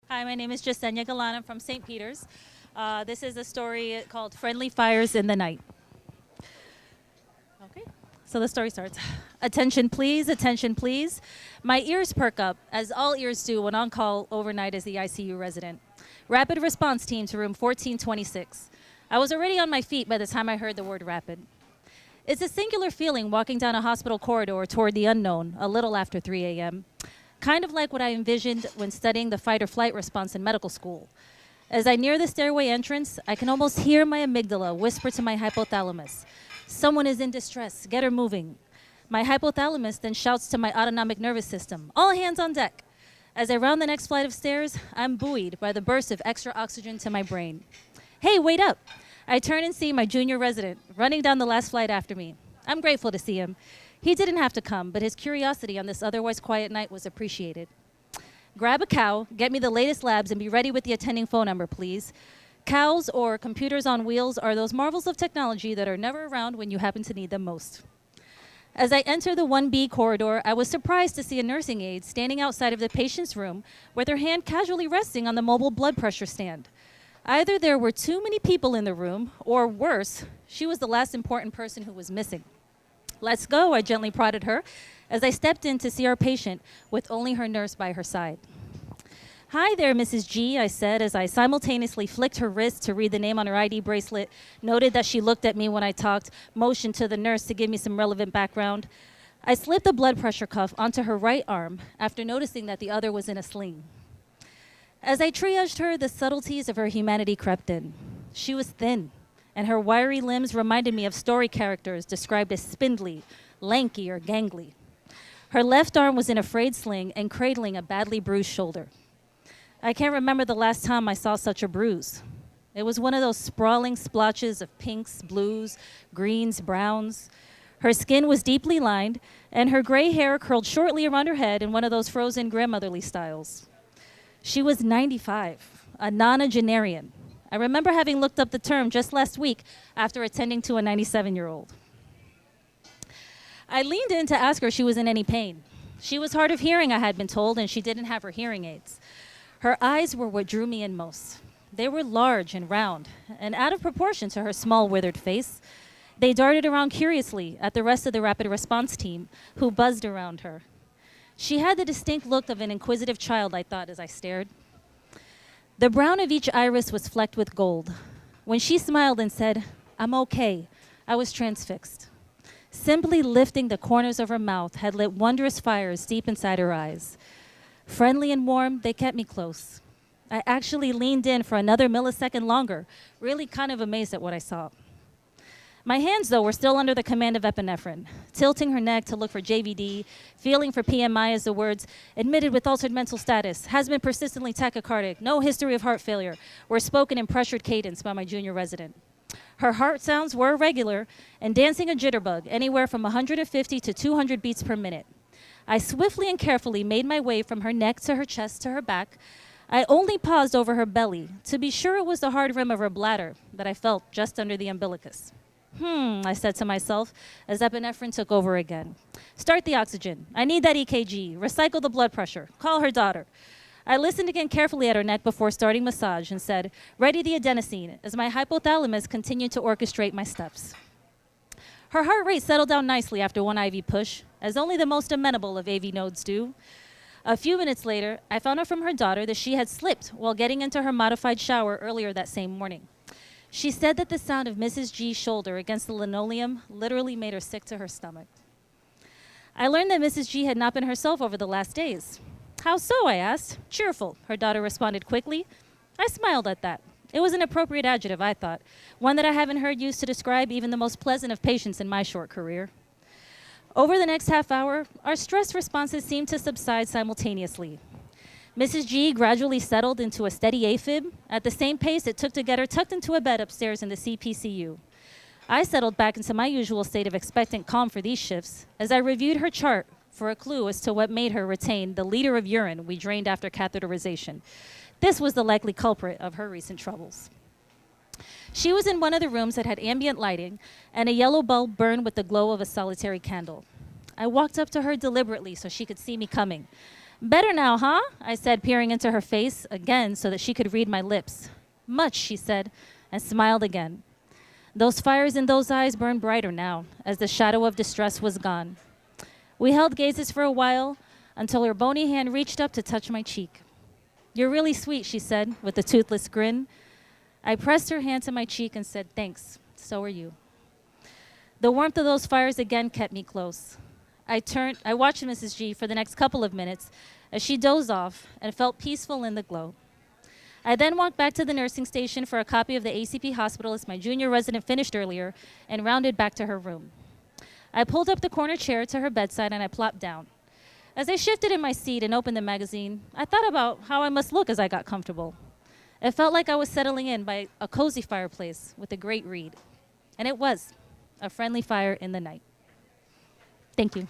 Hi, my name is Yesinia Galan. I'm from St. Peter's. This is a story called Friendly Fires in the Night. Okay, so the story starts. Attention, please. Attention, please. My ears perk up, as all ears do when on call overnight as the ICU resident. Rapid response team to room 1426. I was already on my feet by the time I heard the word rapid. It's a singular feeling walking down a hospital corridor toward the unknown a little after 3 a.m., kind of like what I envisioned when studying the fight or flight response in medical school. As I near the stairway entrance, I can almost hear my amygdala whisper to my hypothalamus, "Someone is in distress, get her moving." My hypothalamus then shouts to my autonomic nervous system, "All hands on deck." As I round the next flight of stairs, I'm buoyed by the burst of extra oxygen to my brain. "Hey, wait up!" I turn and see my junior resident running down the last flight after me. I'm grateful to see him. He didn't have to come, but his curiosity on this otherwise quiet night was appreciated. "Grab a cow, get me the latest labs, and be ready with the attending phone number, please." Cows, or computers on wheels, are those marvels of technology that are never around when you happen to need them most. As I enter the 1B corridor, I was surprised to see a nursing aide standing outside of the patient's room with her hand casually resting on the mobile blood pressure stand. Either there were too many people in the room, or worse, she was the last important person who was missing. "Let's go," I gently prodded her as I stepped in to see our patient with only her nurse by her side. "Hi there, Mrs. G," I said as I simultaneously flicked her wrist to read the name on her ID bracelet, noted that she looked at me when I talked, motioned to the nurse to give me some relevant background. I slipped the blood pressure cuff onto her right arm after noticing that the other was in a sling. As I triaged her, the subtleties of her humanity crept in. She was thin, and her wiry limbs reminded me of story characters described as spindly, lanky, or gangly. Her left arm was in a frayed sling and cradling a badly bruised shoulder. I can't remember the last time I saw such a bruise. It was one of those sprawling splotches of pinks, blues, greens, browns. Her skin was deeply lined, and her gray hair curled shortly around her head in one of those frozen grandmotherly styles. She was 95, a nonagenarian. I remember having looked up the term just last week after attending to a 97-year-old. I leaned in to ask her if she was in any pain. She was hard of hearing, I had been told, and she didn't have her hearing aids. Her eyes were what drew me in most. They were large and round, and out of proportion to her small, withered face. They darted around curiously at the rest of the rapid response team, who buzzed around her. She had the distinct look of an inquisitive child, I thought as I stared. The brown of each iris was flecked with gold. When she smiled and said, "I'm okay," I was transfixed. Simply lifting the corners of her mouth had lit wondrous fires deep inside her eyes. Friendly and warm, they kept me close. I actually leaned in for another millisecond longer, really kind of amazed at what I saw. My hands, though, were still under the command of epinephrine, tilting her neck to look for JVD, feeling for PMI as the words, "admitted with altered mental status, has been persistently tachycardic, no history of heart failure," were spoken in pressured cadence by my junior resident. Her heart sounds were irregular and dancing a jitterbug, anywhere from 150 to 200 beats per minute. I swiftly and carefully made my way from her neck to her chest to her back. I only paused over her belly to be sure it was the hard rim of her bladder that I felt just under the umbilicus. I said to myself as epinephrine took over again. "Start the oxygen. I need that EKG. Recycle the blood pressure. Call her daughter." I listened again carefully at her neck before starting massage and said, "Ready the adenosine," as my hypothalamus continued to orchestrate my steps. Her heart rate settled down nicely after one IV push, as only the most amenable of AV nodes do. A few minutes later, I found out from her daughter that she had slipped while getting into her modified shower earlier that same morning. She said that the sound of Mrs. G's shoulder against the linoleum literally made her sick to her stomach. I learned that Mrs. G had not been herself over the last days. "How so?" I asked. "Cheerful," her daughter responded quickly. I smiled at that. It was an appropriate adjective, I thought, one that I haven't heard used to describe even the most pleasant of patients in my short career. Over the next half hour, our stress responses seemed to subside simultaneously. Mrs. G gradually settled into a steady AFib at the same pace it took to get her tucked into a bed upstairs in the CPCU. I settled back into my usual state of expectant calm for these shifts as I reviewed her chart for a clue as to what made her retain the liter of urine we drained after catheterization. This was the likely culprit of her recent troubles. She was in one of the rooms that had ambient lighting, and a yellow bulb burned with the glow of a solitary candle. I walked up to her deliberately so she could see me coming. Better now, huh? I said, peering into her face again so that she could read my lips. Much, she said, and smiled again. Those fires in those eyes burned brighter now, as the shadow of distress was gone. We held gazes for a while until her bony hand reached up to touch my cheek. You're really sweet, she said, with a toothless grin. I pressed her hand to my cheek and said, thanks, so are you. The warmth of those fires again kept me close. I watched Mrs. G for the next couple of minutes as she dozed off and felt peaceful in the glow. I then walked back to the nursing station for a copy of the ACP Hospitalist my junior resident finished earlier and rounded back to her room. I pulled up the corner chair to her bedside and I plopped down. As I shifted in my seat and opened the magazine, I thought about how I must look as I got comfortable. It felt like I was settling in by a cozy fireplace with a great read. And it was a friendly fire in the night. Thank you.